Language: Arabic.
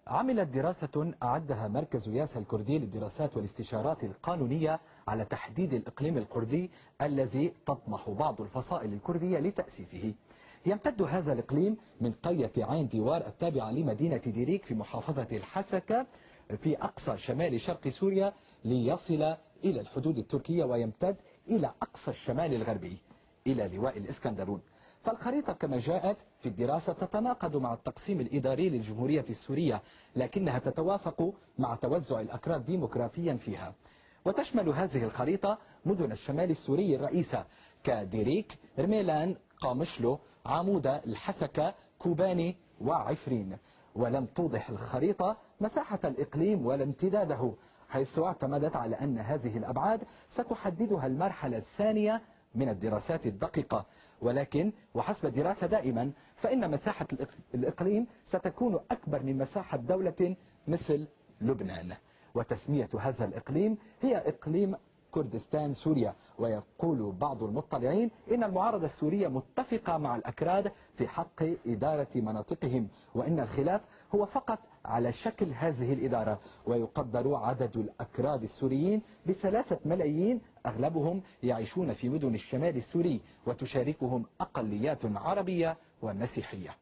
عملت دراسة أعدها مركز ياسا الكردي للدراسات والاستشارات القانونية على تحديد الإقليم الكردي الذي تطمح بعض الفصائل الكردية لتأسيسه. يمتد هذا الإقليم من قرية عين ديوار التابعة لمدينة ديريك في محافظة الحسكة في أقصى شمال شرق سوريا ليصل إلى الحدود التركية، ويمتد إلى أقصى الشمال الغربي إلى لواء الإسكندرون. فالخريطة كما جاءت في الدراسة تتناقض مع التقسيم الإداري للجمهورية السورية، لكنها تتوافق مع توزع الأكراد ديموغرافيا فيها. وتشمل هذه الخريطة مدن الشمال السوري الرئيسة كديريك، رميلان، قامشلو، عمودة، الحسكة، كوباني وعفرين. ولم توضح الخريطة مساحة الإقليم ولا امتداده، حيث اعتمدت على أن هذه الأبعاد ستحددها المرحلة الثانية من الدراسات الدقيقة. ولكن وحسب الدراسة دائما فإن مساحة الإقليم ستكون أكبر من مساحة دولة مثل لبنان. وتسمية هذا الإقليم هي إقليم كردستان سوريا. ويقول بعض المطلعين إن المعارضة السورية متفقة مع الأكراد في حق إدارة مناطقهم، وإن الخلاف هو فقط على شكل هذه الإدارة. ويقدر عدد الأكراد السوريين ب3 ملايين، أغلبهم يعيشون في مدن الشمال السوري، وتشاركهم أقليات عربية ومسيحية.